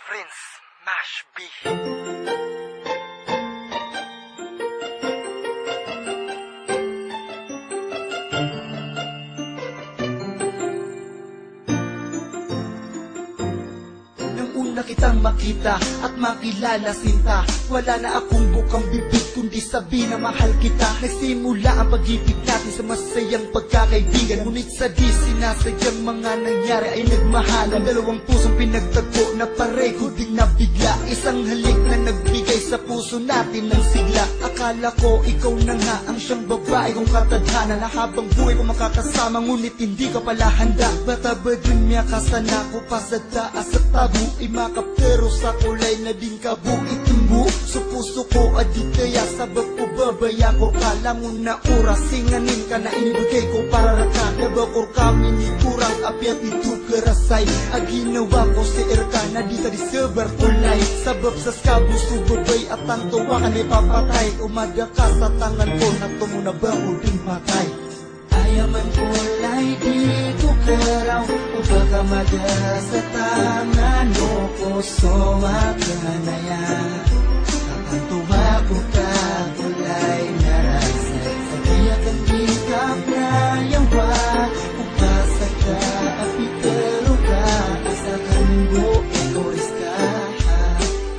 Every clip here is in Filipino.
Prince Mash B. Na kitang makita at makilala sinta, wala na akong bukang bibig kundi sabi na mahal kita. Nagsimula ang pag-ibig natin sa masayang pagkakaibigan, ngunit sa di sinasadyang mga nangyari ay nagmahalan. Dalawang pusong pinagtagpo na pareho ding nabigla, isang halik na nagbigay sa puso natin ng sigla. Akala ko ikaw na nga ang siyang babae kong katadhana, na habang buhay ko makakasama, ngunit hindi ka pala handa. Bata ba dun niya kasana ko pa sa taas at tabu, pero sa kulay na din kabu itumbu. Sa puso ko aditaya, sabag ko babaya ko. Kala mo na oras, singanin ka na inibigay ko para raka. Nabakor kami ni kurang api at ito karasay. Ang ginawa ko si Erka na di tadi sebar kulay. Sabab sa skabu subabay at ang tuwakan ay papatay. Umada ka sa tangan ko na tumuna ba o din patay. Ayaman kulay di ko karaw, o baka madalas sa tangan mo puso makanaya. Kapag tuwako ka kulay na rasay, sabiyak ang hikap na yawa. Upasa ka api pero ka asakan mo ikoris ka.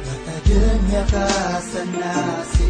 Matagal niya ka sana si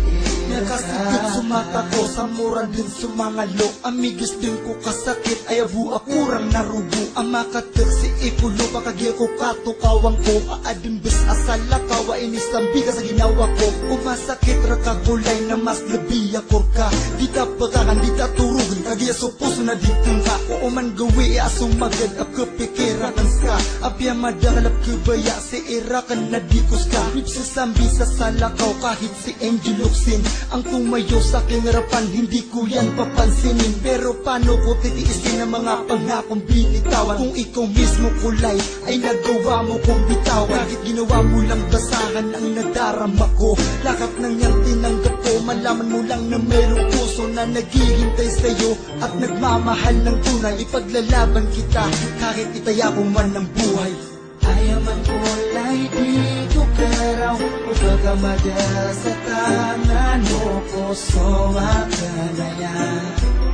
nakasikip sumata ko, sa murang din sumangalo. Amigis din ko kasakit, ay abu akurang narubo. Ang makatek si ikulo, pakagya ko katukawang ko. Aadimbes asala kawa inisambi ka sa ginawa ko. Umasakit rakakulay na mas labi akor ka. Di ta pagkakan, di ta turugan, kagya so puso na ditong ka. O man gawi asumagad ak kapikirakan ka. Abya madakalap kubaya si irakan na dikos ka. Nipsisambi sa salakaw kahit si Angel Luxin ang tumayo sa aking harapan, hindi ko yan papansinin. Pero paano ko titiisin ang mga pangakong binitawan, kung ikaw mismo kulay ay nagawa mo kong bitawan. Kahit ginawa mo lang basahan ang nadarama ko, lahat ng niyang tinanggap ko. Malaman mo lang na mayroong puso na naghihintay sa'yo at nagmamahal ng tunay. Ipaglalaban kita kahit itaya ko man ng buhay. Ayaman kulay di ko karaw, o baka madalas sa tangan mo puso makanaya.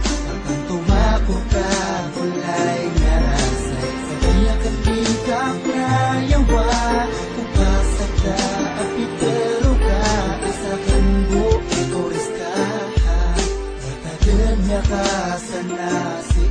Kapag tuwako ka kulay na rasay, sabiyak ang hikap na yawa. Upasa ka api pero ka asakan mo ikoris ka. Matagal niya ka sana si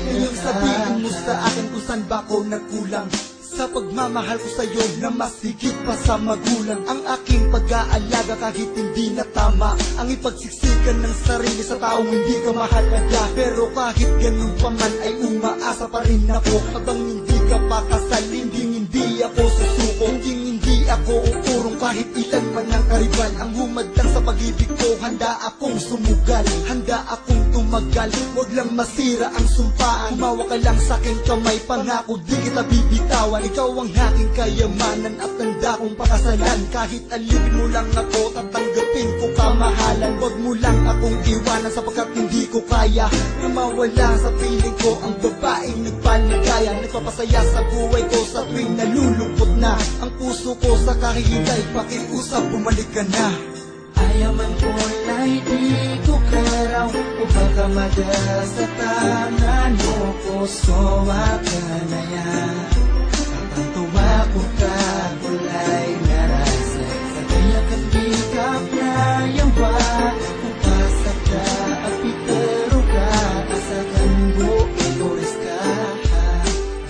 Erka. Sabihin mo sa akin kung saan ba ako nagkulang sa pagmamahal ko sa'yo na mas higit pa sa magulang. Ang aking pag-aalaga kahit hindi na tama, ang ipagsiksikan ng sarili sa taong hindi ka mahalaga. Pero kahit ganun pa man ay umaasa pa rin ako. Habang hindi ka pa kasal, hindi ako susuko. Hindi ako uurong kahit ilan man ang karibal. Ang humadlang sa pag-ibig ko, handa akong sumugal, handa akong tumagal. Huwag lang masira ang sumpaan, humawa ka lang sa aking kamay. Pangako di kita bibitawan, ikaw ang aking kayamanan at handa kong pakasalan. Kahit alipin mo lang ako, tatanggapin ko kamahalan. Huwag mo lang akong iwanan sapagkat hindi ko kaya na mawala sa piling ko ang babaeng nagpaligaya, nagpapasaya sa buhay ko sa tuwing nalulungkot na ang puso ko sa kahihintay. Pakiusap, bumalik ka na. Ayaman kulay di ko karaw, o baka madalas sa tangan mo puso makanaya. Kapag tuwako ka kulay na rasay, sabiyak ang hikap na yawa. Upasa ka api pero ka asakan mo ikoris ka.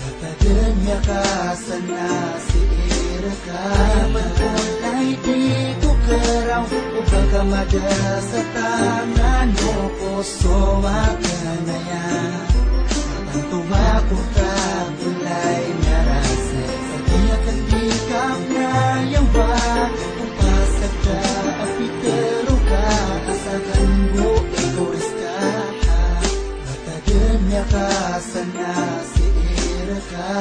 Matagal niya ka sana si Erka. Ayaman kulay di ko karaw, o baka madalas sa tangan mo puso makanaya. Kapag tuwako ka kulay na rasay, sabiyak ang hikap na yawa. Upasa ka api pero ka asakan mo ikoris ka. Matagal niya ka sana si Erka.